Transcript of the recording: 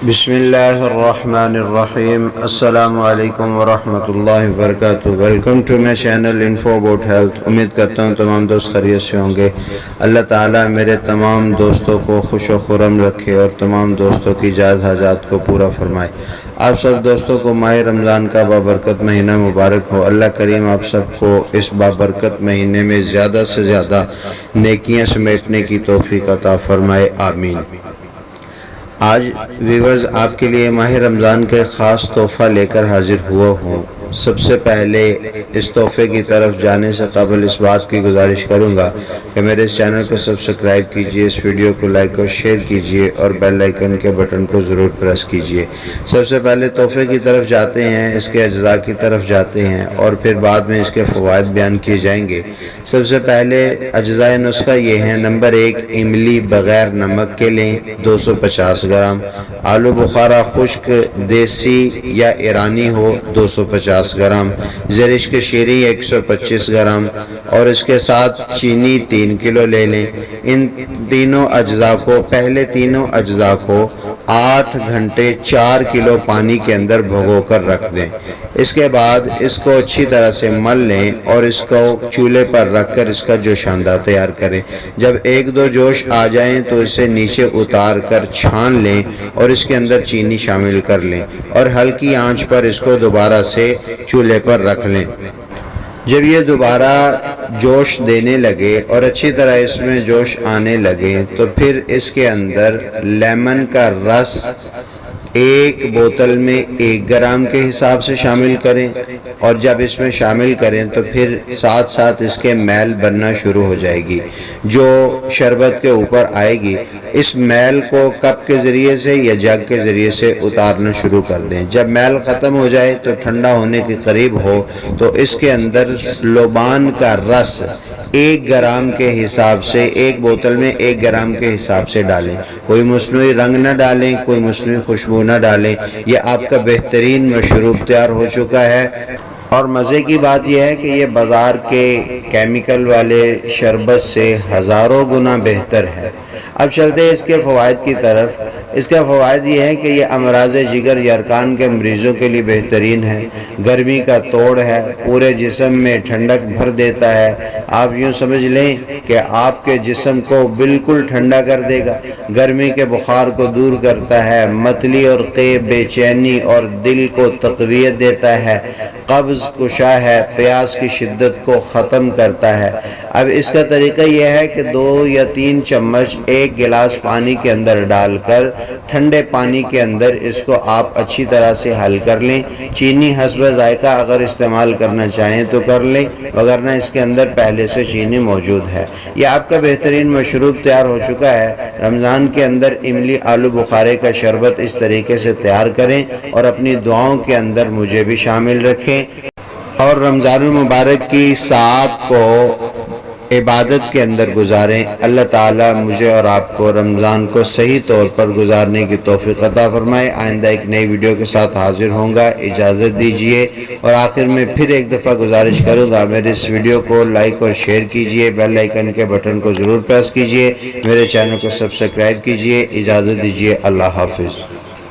بسم اللہ الرحمن الرحیم۔ السلام علیکم ورحمۃ اللہ وبرکاتہ۔ Welcome to my channel info about health. امید کرتا ہوں تمام دوست خیریت سے ہوں گے۔ اللہ تعالیٰ میرے تمام دوستوں کو خوش و خرم رکھے اور تمام دوستوں کی جائز حاجات کو پورا فرمائے۔ آپ سب دوستوں کو ماہ رمضان کا بابرکت مہینہ مبارک ہو۔ اللہ کریم آپ سب کو اس بابرکت مہینے میں زیادہ سے زیادہ نیکیاں سمیٹنے کی توفیق عطا فرمائے، آمین۔ آج ویورز آپ کے لیے ماہ رمضان کے خاص تحفہ لے کر حاضر ہوا ہوں۔ سب سے پہلے اس تحفے کی طرف جانے سے قبل اس بات کی گزارش کروں گا کہ میرے اس چینل کو سبسکرائب کیجئے، اس ویڈیو کو لائک اور شیئر کیجئے اور بیل آئیکن کے بٹن کو ضرور پریس کیجئے۔ سب سے پہلے تحفے کی طرف جاتے ہیں، اس کے اجزاء کی طرف جاتے ہیں اور پھر بعد میں اس کے فوائد بیان کیے جائیں گے۔ سب سے پہلے اجزائے نسخہ یہ ہیں: نمبر 1، املی بغیر نمک کے لیں 250 گرام، آلو بخارا خشک دیسی یا ایرانی ہو 250 گرام، زرش کی شیریں 125 گرام اور اس کے ساتھ چینی 3 کلو لے لیں۔ ان تینوں اجزاء کو 8 گھنٹے 4 کلو پانی کے اندر بھگو کر رکھ دیں۔ اس کے بعد اس کو اچھی طرح سے مل لیں اور اس کو چولہے پر رکھ کر اس کا جوشاندہ تیار کریں۔ جب 1-2 جوش آ جائیں تو اسے نیچے اتار کر چھان لیں اور اس کے اندر چینی شامل کر لیں اور ہلکی آنچ پر اس کو دوبارہ سے چولہے پر رکھ لیں۔ جب یہ دوبارہ جوش دینے لگے اور اچھی طرح اس میں جوش آنے لگے تو پھر اس کے اندر لیمن کا رس 1 بوتل میں 1 گرام کے حساب سے شامل کریں اور جب اس میں شامل کریں تو پھر ساتھ ساتھ اس کے میل بننا شروع ہو جائے گی جو شربت کے اوپر آئے گی۔ اس میل کو کپ کے ذریعے سے یا جگ کے ذریعے سے اتارنا شروع کر دیں۔ جب میل ختم ہو جائے تو ٹھنڈا ہونے کے قریب ہو تو اس کے اندر لوبان کا رس 1 گرام کے حساب سے 1 بوتل میں 1 گرام کے حساب سے ڈالیں۔ کوئی مصنوعی رنگ نہ ڈالیں، کوئی مصنوعی خوشبو نہ ڈالیں۔ یہ آپ کا بہترین مشروب تیار ہو چکا ہے اور مزے کی بات یہ ہے کہ یہ بازار کے کیمیکل والے شربت سے ہزاروں گنا بہتر ہے۔ اب چلتے ہیں اس کے فوائد کی طرف۔ اس کا فوائد یہ ہے کہ یہ امراض جگر یا ارکان کے مریضوں کے لیے بہترین ہے، گرمی کا توڑ ہے، پورے جسم میں ٹھنڈک بھر دیتا ہے۔ آپ یوں سمجھ لیں کہ آپ کے جسم کو بالکل ٹھنڈا کر دے گا، گرمی کے بخار کو دور کرتا ہے، متلی اور قے بے چینی اور دل کو تقویت دیتا ہے، قبض کشا ہے، پیاس کی شدت کو ختم کرتا ہے۔ اب اس کا طریقہ یہ ہے کہ 2 یا 3 چمچ 1 گلاس پانی کے اندر ڈال کر ٹھنڈے پانی کے اندر اس کو آپ اچھی طرح سے حل کر لیں۔ چینی حسب ذائقہ اگر استعمال کرنا چاہیں تو کر لیں، وگرنہ اس کے اندر پہلے سے چینی موجود ہے۔ یہ آپ کا بہترین مشروب تیار ہو چکا ہے۔ رمضان کے اندر املی آلو بخارے کا شربت اس طریقے سے تیار کریں اور اپنی دعاؤں کے اندر مجھے بھی شامل رکھیں اور رمضان المبارک کی ساعت کو عبادت کے اندر گزاریں۔ اللہ تعالیٰ مجھے اور آپ کو رمضان کو صحیح طور پر گزارنے کی توفیق عطا فرمائے۔ آئندہ ایک نئی ویڈیو کے ساتھ حاضر ہوں گا، اجازت دیجیے۔ اور آخر میں پھر ایک دفعہ گزارش کروں گا، میرے اس ویڈیو کو لائک اور شیئر کیجیے، بیل آئیکن کے بٹن کو ضرور پریس کیجیے، میرے چینل کو سبسکرائب کیجیے۔ اجازت دیجیے، اللہ حافظ۔